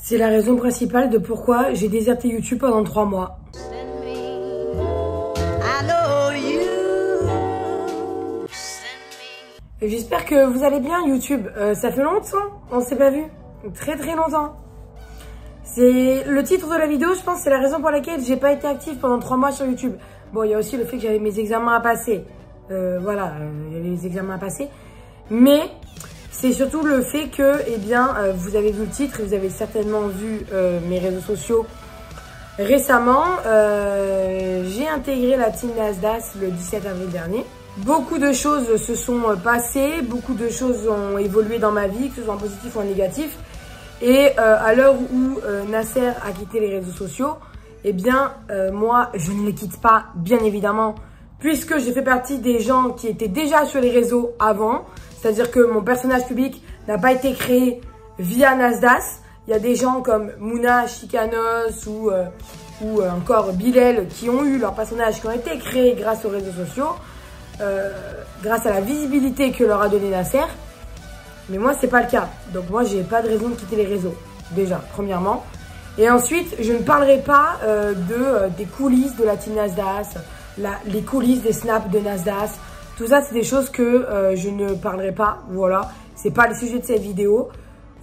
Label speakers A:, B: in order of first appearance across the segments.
A: C'est la raison principale de pourquoi j'ai déserté YouTube pendant 3 mois. J'espère que vous allez bien YouTube. Ça fait longtemps, on s'est pas vu. Très longtemps. C'est le titre de la vidéo, je pense, c'est la raison pour laquelle j'ai pas été active pendant 3 mois sur YouTube. Bon, il y a aussi le fait que j'avais mes examens à passer. Voilà, il y avait les examens à passer. Mais c'est surtout le fait que, eh bien, vous avez vu le titre et vous avez certainement vu mes réseaux sociaux récemment. J'ai intégré la team Nasdaq le 17 avril dernier. Beaucoup de choses se sont passées, beaucoup de choses ont évolué dans ma vie, que ce soit en positif ou en négatif. Et à l'heure où Nasser a quitté les réseaux sociaux, eh bien, moi, je ne les quitte pas, bien évidemment, puisque j'ai fait partie des gens qui étaient déjà sur les réseaux avant. C'est-à-dire que mon personnage public n'a pas été créé via Nasdaq. Il y a des gens comme Mouna, Chicanos ou encore Bilal qui ont eu leur personnage, qui ont été créés grâce aux réseaux sociaux, grâce à la visibilité que leur a donné Nasser. Mais moi, c'est pas le cas. Donc moi, j'ai pas de raison de quitter les réseaux, déjà, premièrement. Et ensuite, je ne parlerai pas des coulisses de la team Nasdaq, les coulisses des snaps de Nasdaq. Tout ça, c'est des choses que je ne parlerai pas. Voilà, c'est pas le sujet de cette vidéo.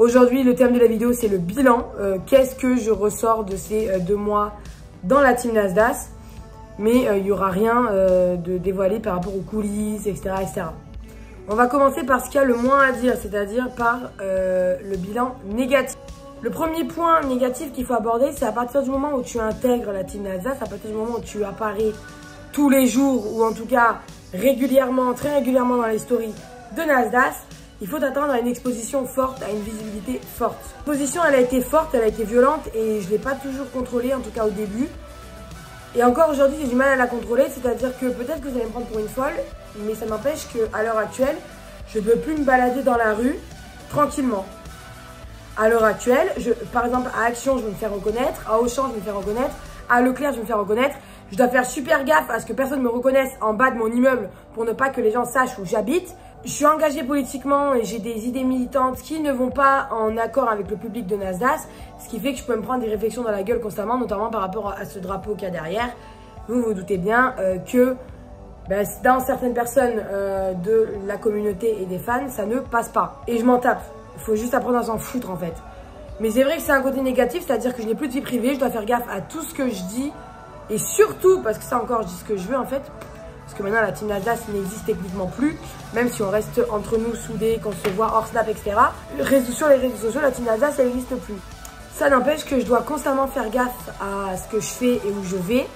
A: Aujourd'hui, le thème de la vidéo, c'est le bilan. Qu'est-ce que je ressors de ces 2 mois dans la team Nasdaq? Mais il n'y aura rien de dévoilé par rapport aux coulisses, etc., etc. On va commencer par ce qu'il y a le moins à dire, c'est-à-dire par le bilan négatif. Le premier point négatif qu'il faut aborder, c'est à partir du moment où tu intègres la team Nasdaq, à partir du moment où tu apparais tous les jours, ou en tout cas régulièrement, très régulièrement dans les stories de Nasdaq, il faut t'attendre à une exposition forte, à une visibilité forte. L'exposition, elle a été forte, elle a été violente et je ne l'ai pas toujours contrôlée, en tout cas au début. Et encore aujourd'hui, j'ai du mal à la contrôler, c'est-à-dire que peut-être que vous allez me prendre pour une folle, mais ça n'empêche qu'à l'heure actuelle, je ne peux plus me balader dans la rue tranquillement. À l'heure actuelle, par exemple, à Action, je vais me faire reconnaître, à Auchan, je vais me faire reconnaître, à Leclerc, je vais me faire reconnaître. Je dois faire super gaffe à ce que personne ne me reconnaisse en bas de mon immeuble pour ne pas que les gens sachent où j'habite. Je suis engagée politiquement et j'ai des idées militantes qui ne vont pas en accord avec le public de Nasdaq, ce qui fait que je peux me prendre des réflexions dans la gueule constamment, notamment par rapport à ce drapeau qu'il y a derrière. Vous vous doutez bien que dans certaines personnes de la communauté et des fans, ça ne passe pas. Et je m'en tape. Il faut juste apprendre à s'en foutre en fait. Mais c'est vrai que c'est un côté négatif, c'est-à-dire que je n'ai plus de vie privée, je dois faire gaffe à tout ce que je dis. Et surtout, parce que ça encore, je dis ce que je veux en fait, parce que maintenant la team Nasdaq n'existe techniquement plus, même si on reste entre nous soudés, qu'on se voit hors snap, etc. Sur les réseaux sociaux, la team Nasdaq, ça n'existe plus. Ça n'empêche que je dois constamment faire gaffe à ce que je fais et où je vais,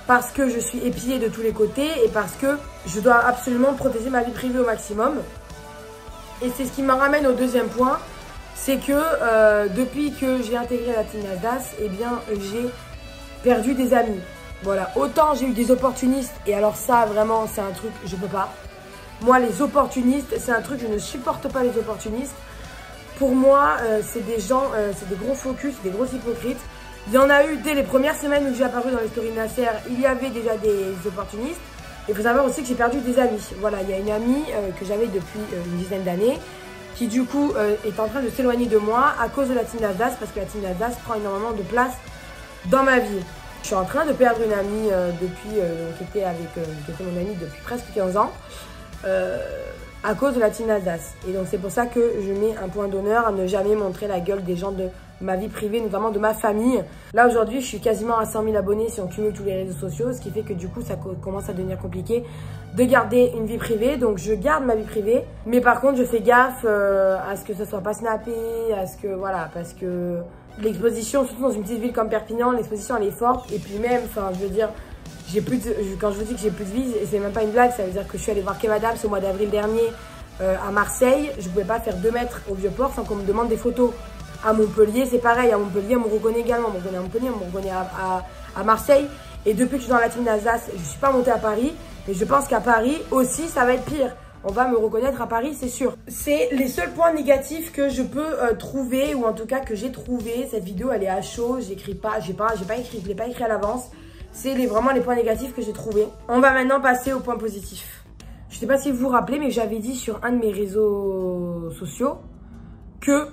A: parce que je suis épiée de tous les côtés et parce que je dois absolument protéger ma vie privée au maximum. Et c'est ce qui me ramène au deuxième point, c'est que depuis que j'ai intégré la team Nasdaq, eh bien j'ai perdu des amis. Voilà, autant j'ai eu des opportunistes et alors ça vraiment c'est un truc, je peux pas. Moi les opportunistes, c'est un truc, je ne supporte pas les opportunistes. Pour moi, c'est des gens, c'est des gros focus, des gros hypocrites. Il y en a eu dès les premières semaines où j'ai apparu dans les stories de Nasser, il y avait déjà des opportunistes. Il faut savoir aussi que j'ai perdu des amis. Voilà, il y a une amie que j'avais depuis une dizaine d'années qui du coup est en train de s'éloigner de moi à cause de la team Nasdaq, parce que la team Nasdaq prend énormément de place dans ma vie. Je suis en train de perdre une amie qui était mon amie depuis presque 15 ans à cause de la team Nasdaq. Et donc c'est pour ça que je mets un point d'honneur à ne jamais montrer la gueule des gens de ma vie privée, notamment de ma famille. Là aujourd'hui je suis quasiment à 100 000 abonnés si on cumule tous les réseaux sociaux, ce qui fait que du coup ça commence à devenir compliqué de garder une vie privée. Donc je garde ma vie privée, mais par contre je fais gaffe à ce que ça soit pas snappé, à ce que voilà, parce que l'exposition, surtout dans une petite ville comme Perpignan, l'exposition elle est forte. Et puis même, enfin je veux dire, quand je vous dis que j'ai plus de vie, et c'est même pas une blague, ça veut dire que je suis allée voir Kev Adams au mois d'avril dernier à Marseille. Je pouvais pas faire 2 mètres au Vieux-Port sans qu'on me demande des photos. À Montpellier, c'est pareil, à Montpellier, on me reconnaît également, on me reconnaît à Montpellier, on me reconnaît à Marseille. Et depuis que je suis dans la team Nasdaq, je suis pas montée à Paris, mais je pense qu'à Paris aussi, ça va être pire. On va me reconnaître à Paris, c'est sûr. C'est les seuls points négatifs que je peux trouver, ou en tout cas que j'ai trouvé. Cette vidéo, elle est à chaud, je l'ai pas écrit à l'avance. C'est vraiment les points négatifs que j'ai trouvés. On va maintenant passer aux points positifs. Je sais pas si vous vous rappelez, mais j'avais dit sur un de mes réseaux sociaux que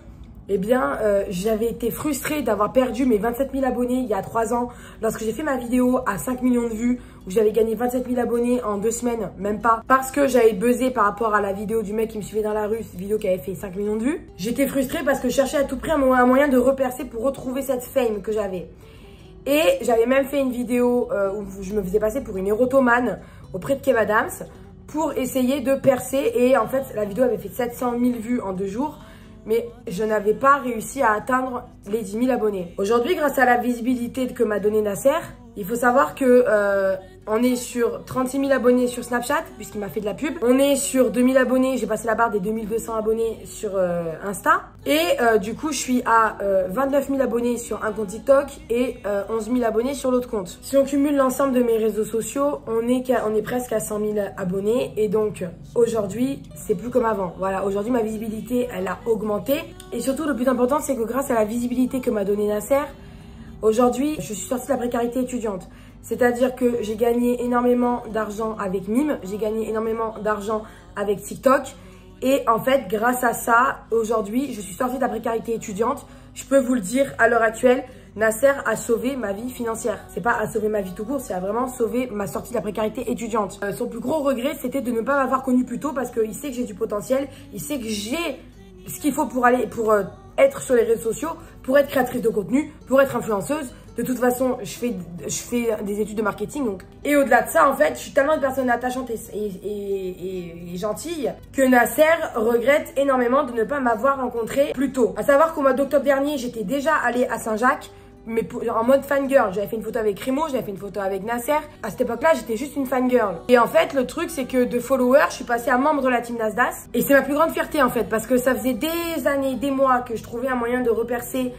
A: eh bien, j'avais été frustrée d'avoir perdu mes 27 000 abonnés il y a 3 ans, lorsque j'ai fait ma vidéo à 5 millions de vues, où j'avais gagné 27 000 abonnés en 2 semaines, même pas, parce que j'avais buzzé par rapport à la vidéo du mec qui me suivait dans la rue, cette vidéo qui avait fait 5 millions de vues. J'étais frustrée parce que je cherchais à tout prix un moyen de repercer pour retrouver cette fame que j'avais. Et j'avais même fait une vidéo où je me faisais passer pour une érotomane auprès de Kev Adams pour essayer de percer. Et en fait, la vidéo avait fait 700 000 vues en 2 jours. Mais je n'avais pas réussi à atteindre les 10 000 abonnés. Aujourd'hui, grâce à la visibilité que m'a donné Nasser, il faut savoir que on est sur 36 000 abonnés sur Snapchat, puisqu'il m'a fait de la pub. On est sur 2 000 abonnés, j'ai passé la barre des 2200 abonnés sur Insta. Et du coup, je suis à 29 000 abonnés sur un compte TikTok et 11 000 abonnés sur l'autre compte. Si on cumule l'ensemble de mes réseaux sociaux, on est presque à 100 000 abonnés. Et donc, aujourd'hui, c'est plus comme avant. Voilà, aujourd'hui, ma visibilité, elle a augmenté. Et surtout, le plus important, c'est que grâce à la visibilité que m'a donné Nasser, aujourd'hui, je suis sortie de la précarité étudiante. C'est-à-dire que j'ai gagné énormément d'argent avec Mime, j'ai gagné énormément d'argent avec TikTok. Et en fait, grâce à ça, aujourd'hui, je suis sortie de la précarité étudiante. Je peux vous le dire, à l'heure actuelle, Nasser a sauvé ma vie financière. C'est pas à sauver ma vie tout court, c'est à vraiment sauver ma sortie de la précarité étudiante. Son plus gros regret, c'était de ne pas m'avoir connue plus tôt parce qu'il sait que j'ai du potentiel. Il sait que j'ai ce qu'il faut pour être sur les réseaux sociaux, pour être créatrice de contenu, pour être influenceuse. De toute façon, je fais des études de marketing. Donc. Et au-delà de ça, en fait, je suis tellement une personne attachante et gentille que Nasser regrette énormément de ne pas m'avoir rencontrée plus tôt. À savoir qu'au mois d'octobre dernier, j'étais déjà allée à Saint-Jacques, mais en mode fangirl. J'avais fait une photo avec Remo, j'avais fait une photo avec Nasser. À cette époque-là, j'étais juste une fangirl. Et en fait, le truc, c'est que de follower, je suis passée à membre de la team Nasdas. Et c'est ma plus grande fierté, en fait, parce que ça faisait des années, des mois que je trouvais un moyen de repercer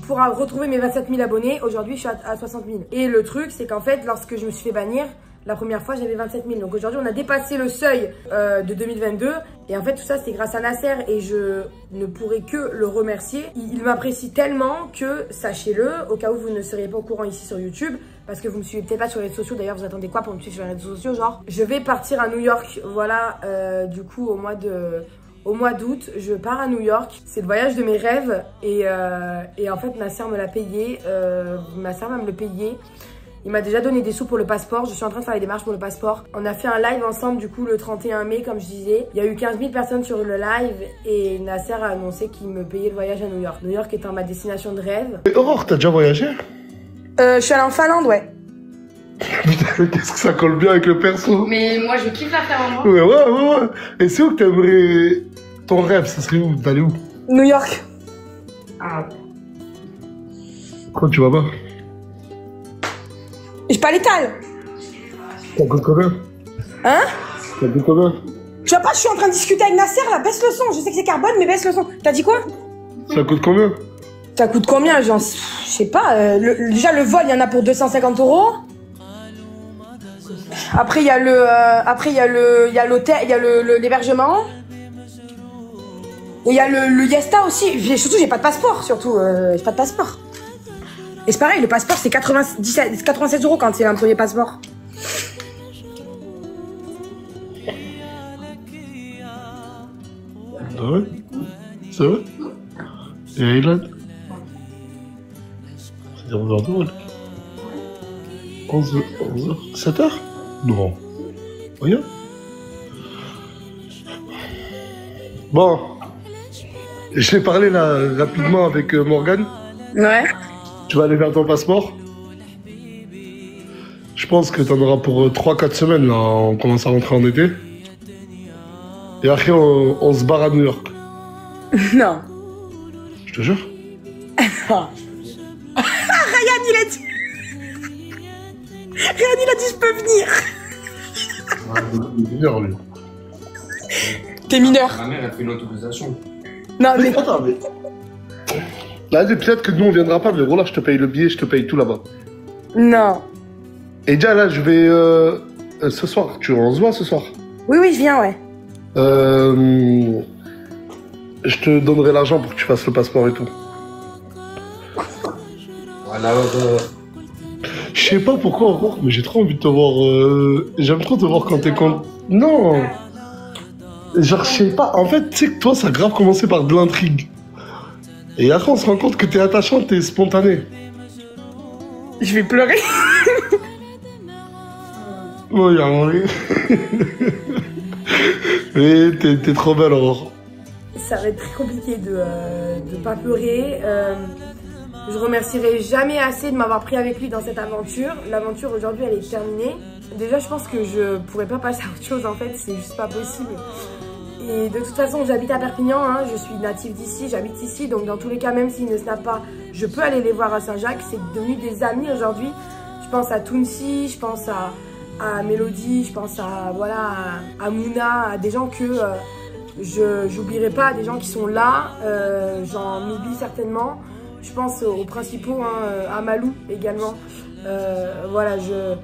A: pour retrouver mes 27 000 abonnés. Aujourd'hui, je suis à 60 000. Et le truc, c'est qu'en fait, lorsque je me suis fait bannir, la première fois, j'avais 27 000. Donc aujourd'hui, on a dépassé le seuil de 2022. Et en fait, tout ça, c'est grâce à Nasser. Et je ne pourrais que le remercier. Il m'apprécie tellement que, sachez-le, au cas où vous ne seriez pas au courant ici sur YouTube, parce que vous me suivez peut-être pas sur les réseaux sociaux. D'ailleurs, vous attendez quoi pour me suivre sur les réseaux sociaux? Genre, je vais partir à New York. Voilà, du coup, au mois d'août, je pars à New York. C'est le voyage de mes rêves. Et en fait, ma sœur me l'a payé. Ma sœur va me le payer. Il m'a déjà donné des sous pour le passeport. Je suis en train de faire les démarches pour le passeport. On a fait un live ensemble, du coup, le 31 mai, comme je disais. Il y a eu 15 000 personnes sur le live. Et Nasser a annoncé qu'il me payait le voyage à New York. New York étant ma destination de rêve.
B: Et Aurore, t'as déjà voyagé?
A: Je suis allée en Finlande, ouais.
B: Putain, qu'est-ce que ça colle bien avec le perso.
A: Mais moi, je kiffe la faire en moi.
B: Ouais. Et c'est où que t'aimerais... Ton rêve, ça serait où? D'aller où?
A: New York.
B: Ah. Quand tu vas pas?
A: J'ai pas l'étal.
B: Ça coûte combien?
A: Hein?
B: Ça coûte combien?
A: Tu vois pas, je suis en train de discuter avec Nasser, là, baisse le son. Je sais que c'est carbone, mais baisse le son. T'as dit quoi?
B: Ça coûte combien?
A: Ça coûte combien? Genre, je sais pas. Déjà, le vol, il y en a pour 250 €. Après, il y a l'hôtel, il y a l'hébergement. Et il y a le Yesta aussi. Surtout, j'ai pas de passeport, surtout. J'ai pas de passeport. Et c'est pareil, le passeport, c'est 87 € quand c'est un premier passeport.
B: Ah ouais? C'est vrai? Et Aylan? C'est 11h. 11h? 7h? Non. Regarde. Bon. Je l'ai parlé là rapidement avec Morgane.
A: Ouais.
B: Tu vas aller faire ton passeport. Je pense que t'en auras pour 3-4 semaines là. On commence à rentrer en été. Et après on se barre à New York.
A: Non.
B: Je te jure.
A: Ryan, il a dit... Ryan, il a dit je peux venir.
B: Il est mineur, lui.
A: T'es mineur.
C: Ma mère a fait une autorisation.
A: Non, mais...
B: Attends, mais... Là, peut-être que nous, on viendra pas, mais voilà, je te paye le billet, je te paye tout là-bas.
A: Non.
B: Et déjà, là, je vais... ce soir, on se voit ce soir?
A: Oui, je viens, ouais.
B: Je te donnerai l'argent pour que tu fasses le passeport et tout.
C: Voilà,
B: Je sais pas pourquoi encore, mais j'ai trop envie de te voir. J'aime trop te voir quand t'es con. Non. Genre, je sais pas. En fait, tu sais que toi, ça a grave commencé par de l'intrigue. Et après, on se rend compte que t'es attachante, t'es spontanée.
A: Je vais pleurer.
B: Oh, y'a un Mais t'es trop belle, Aurore.
A: Ça va être très compliqué de pas pleurer. Je remercierai jamais assez de m'avoir pris avec lui dans cette aventure. L'aventure aujourd'hui, elle est terminée. Déjà, je pense que je pourrais pas passer à autre chose en fait, c'est juste pas possible. Et de toute façon, j'habite à Perpignan, hein, je suis native d'ici, j'habite ici, donc dans tous les cas, même s'ils ne snappent pas, je peux aller les voir à Saint-Jacques. C'est devenu des amis aujourd'hui. Je pense à Tounsi, je pense à Mélodie, je pense à voilà à Mouna, à des gens que j'oublierai pas, des gens qui sont là, j'en oublie certainement. Je pense aux principaux, hein, à Malou également. Voilà,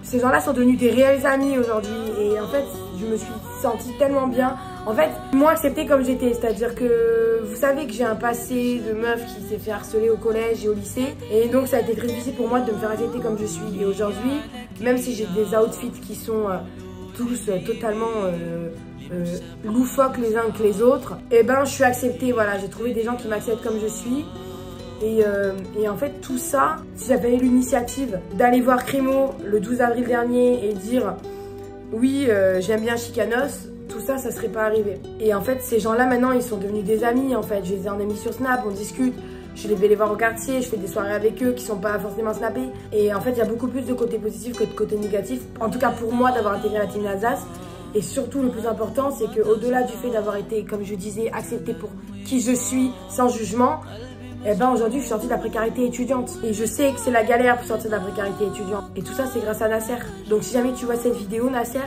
A: ces gens-là sont devenus des réels amis aujourd'hui et en fait, je me suis sentie tellement bien. En fait, moi acceptée comme j'étais, c'est-à-dire que vous savez que j'ai un passé de meuf qui s'est fait harceler au collège et au lycée et donc ça a été très difficile pour moi de me faire accepter comme je suis. Et aujourd'hui, même si j'ai des outfits qui sont tous totalement loufoques les uns que les autres, et ben je suis acceptée, voilà, j'ai trouvé des gens qui m'acceptent comme je suis. Et en fait tout ça, si j'avais eu l'initiative d'aller voir Crémo le 12 avril dernier et dire oui j'aime bien Chicanos, tout ça, ça serait pas arrivé. Et en fait ces gens là maintenant ils sont devenus des amis en fait, je les ai en amis sur Snap, on discute, je vais les voir au quartier, je fais des soirées avec eux qui sont pas forcément snappés. Et en fait il y a beaucoup plus de côté positif que de côté négatif, en tout cas pour moi d'avoir intégré la team Alsace. Et surtout le plus important c'est qu'au-delà du fait d'avoir été, comme je disais, acceptée pour qui je suis sans jugement, et ben aujourd'hui je suis sortie de la précarité étudiante et je sais que c'est la galère pour sortir de la précarité étudiante et tout ça c'est grâce à Nasser. Donc si jamais tu vois cette vidéo Nasser,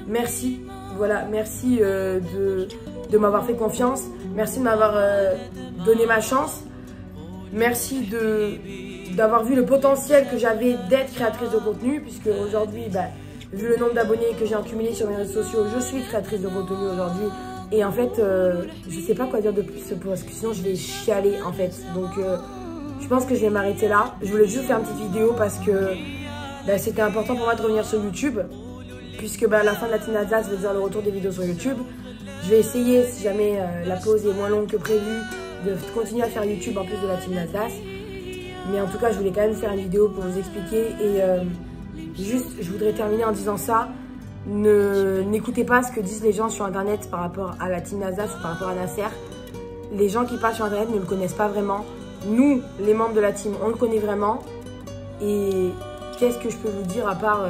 A: merci, voilà, merci de m'avoir fait confiance, merci de m'avoir donné ma chance, merci d'avoir vu le potentiel que j'avais d'être créatrice de contenu, puisque aujourd'hui vu le nombre d'abonnés que j'ai accumulé sur mes réseaux sociaux, je suis créatrice de contenu aujourd'hui. Et en fait, je sais pas quoi dire de plus parce que sinon je vais chialer en fait. Donc je pense que je vais m'arrêter là. Je voulais juste faire une petite vidéo parce que c'était important pour moi de revenir sur YouTube. Puisque la fin de la team Alsace veut dire le retour des vidéos sur YouTube. Je vais essayer, si jamais la pause est moins longue que prévu, de continuer à faire YouTube en plus de la team Alsace. Mais en tout cas, je voulais quand même faire une vidéo pour vous expliquer. Et juste, je voudrais terminer en disant ça. N'écoutez pas ce que disent les gens sur internet par rapport à la team Alsace ou par rapport à Nasser. Les gens qui parlent sur internet ne le connaissent pas vraiment. Nous, les membres de la team, on le connaît vraiment. Et qu'est-ce que je peux vous dire à part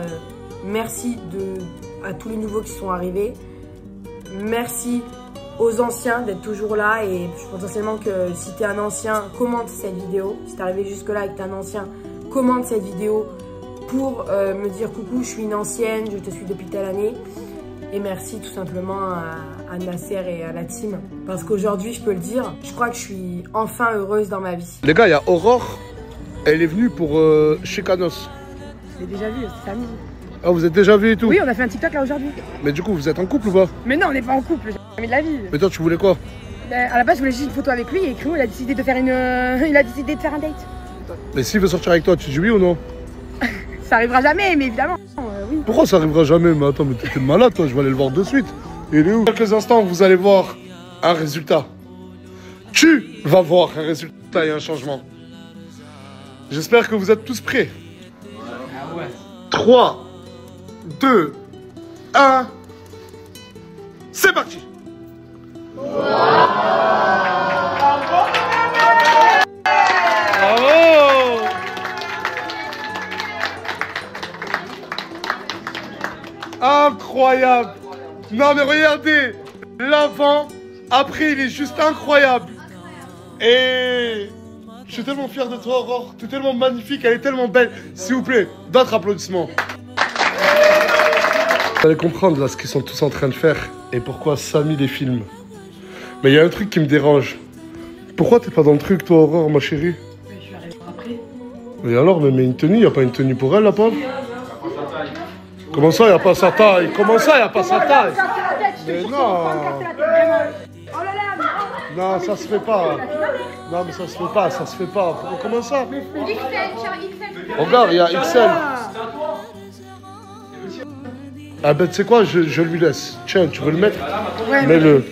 A: merci à tous les nouveaux qui sont arrivés. Merci aux anciens d'être toujours là. Et potentiellement que si t'es un ancien, commente cette vidéo. Si t'es arrivé jusque là et que t'es un ancien, commente cette vidéo pour me dire coucou, je suis une ancienne, je te suis depuis telle année. Et merci tout simplement à Nasser et à la team. Parce qu'aujourd'hui, je peux le dire, je crois que je suis enfin heureuse dans ma vie.
B: Les gars, il y a Aurore, elle est venue pour Chicanos.
A: Je l'ai déjà vu, c'est amusant.
B: Ah, vous êtes déjà vu et tout?
A: Oui, on a fait un TikTok là aujourd'hui.
B: Mais du coup, vous êtes en couple ou pas?
A: Mais non, on n'est pas en couple, j'ai jamais de la vie.
B: Mais toi, tu voulais quoi?
A: À la base, je voulais juste une photo avec lui et Crémo, il a décidé de faire il a décidé de faire un date.
B: Mais s'il veut sortir avec toi, tu dis oui ou non?
A: Ça arrivera jamais, mais évidemment, oui.
B: Pourquoi ça arrivera jamais? Mais attends, mais t'es malade, toi, je vais aller le voir de suite. Il est où? Dans quelques instants, vous allez voir un résultat. Tu vas voir un résultat et un changement. J'espère que vous êtes tous prêts.
C: Ah ouais.
B: 3, 2, 1. C'est parti! Bravo! Incroyable! Non mais regardez! L'avant, après il est juste incroyable! Et je suis tellement fier de toi Aurore, tu es tellement magnifique, elle est tellement belle. S'il vous plaît, d'autres applaudissements. Vous allez comprendre là ce qu'ils sont tous en train de faire et pourquoi Samy les filme. Mais il y a un truc qui me dérange. Pourquoi t'es pas dans le truc toi Aurore ma chérie?
A: Mais je suis arrivée après.
B: Mais alors, mais une tenue, y a pas une tenue pour elle la pauvre? Comment ça, y a pas sa taille? Comment ça, y a pas sa taille? Mais non! Non, ça se fait pas. Non, mais ça se fait pas, ça se fait pas. Comment ça? Regarde, il y a XL. Ah ben, tu sais quoi, je lui laisse. Tiens, tu veux le mettre?
A: Ouais,
B: mets-le.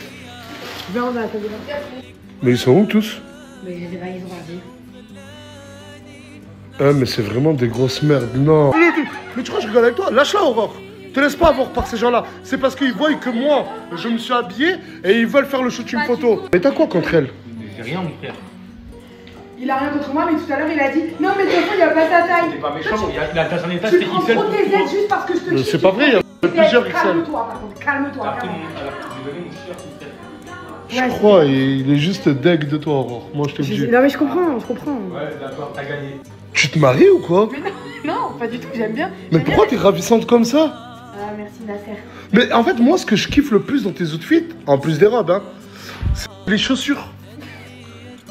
A: Viens, on va la table.
B: Mais ils sont où tous?
A: Mais ils ont ravi.
B: Ah, mais c'est vraiment des grosses merdes, non. Mais tu crois que je rigole avec toi? Lâche-la, Aurore. Te laisse pas avoir par ces gens-là. C'est parce qu'ils voient que moi, je me suis habillé et ils veulent faire le shooting photo. Mais t'as quoi contre elle?
C: J'ai rien, mon frère.
A: Il a rien contre moi, mais tout à l'heure il a dit non, mais de toute façon, il a pas ta taille.
C: C'est pas méchant, il a son état,
A: Tu
C: c'est
A: prends
C: XL.
A: trop tes aides juste parce que je te kiffe.
B: C'est pas vrai, il y a plusieurs XL.
A: Calme-toi, par contre, calme-toi.
C: Après,
A: calme-toi.
C: j'ai donné mon t-shirt,
B: Je crois, il est juste deg de toi, Aurore. Moi, je te le dis.
A: Non, mais je comprends, je comprends.
C: Ouais, d'accord, t'as gagné.
B: Tu te maries ou quoi?
A: Non, pas du tout, j'aime bien.
B: Mais pourquoi t'es ravissante comme ça?
A: Ah, merci Nasser.
B: Mais en fait, moi, ce que je kiffe le plus dans tes outfits, en plus des robes, hein, c'est les chaussures.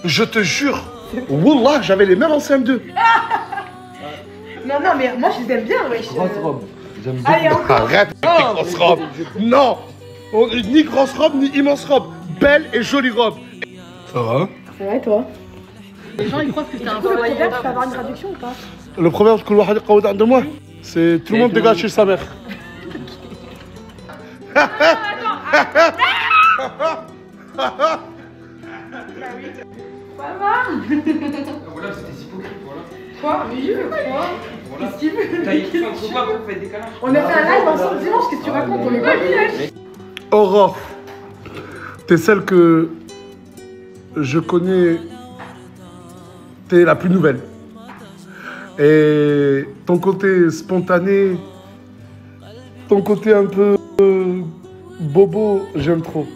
B: Je te jure. Wallah, j'avais les mêmes en CM2.
A: Non, non, mais moi je les aime bien, wesh.
B: Grosse robe. J'aime
A: Allez,
B: beaucoup.
A: encore.
B: Arrête avec tes grosses robes. Non. Ni grosse robe, ni immense robe. Belle et jolie robe. Ça va?
A: C'est vrai, toi.
D: Les gens ils croient que t'es un
A: Le proverbe,
D: peu.
A: tu peux avoir une traduction ou pas?
B: Le proverbe que l'ouahad yaqaoud de moi, c'est tout le monde dégage chez sa mère.
C: Voilà, c'était hypocrite, voilà.
A: Quoi? Oui, quoi?
C: Voilà.
A: Qu'est-ce qu'il veut?
C: T'as écrit entre quoi pour faire des câlins?
A: On a fait un live ensemble dimanche, qu'est-ce que tu racontes? On est pas village.
B: Aurore, t'es celle que je connais. T'es la plus nouvelle. Et ton côté spontané, ton côté un peu bobo, j'aime trop.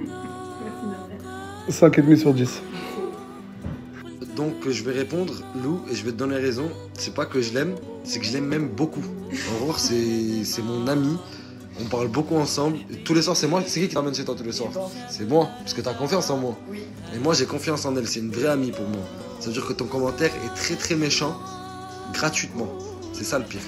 B: 5,5 sur 10.
E: Donc je vais répondre, Lou, et je vais te donner raison. C'est pas que je l'aime, c'est que je l'aime même beaucoup. Aurore, c'est mon ami. On parle beaucoup ensemble. Tous les soirs, c'est moi. C'est qui t'amène chez toi tous les soirs? C'est moi, parce que t'as confiance en moi.
A: Oui.
E: Et moi, j'ai confiance en elle. C'est une vraie amie pour moi. Ça veut dire que ton commentaire est très très méchant, gratuitement. C'est ça le pire.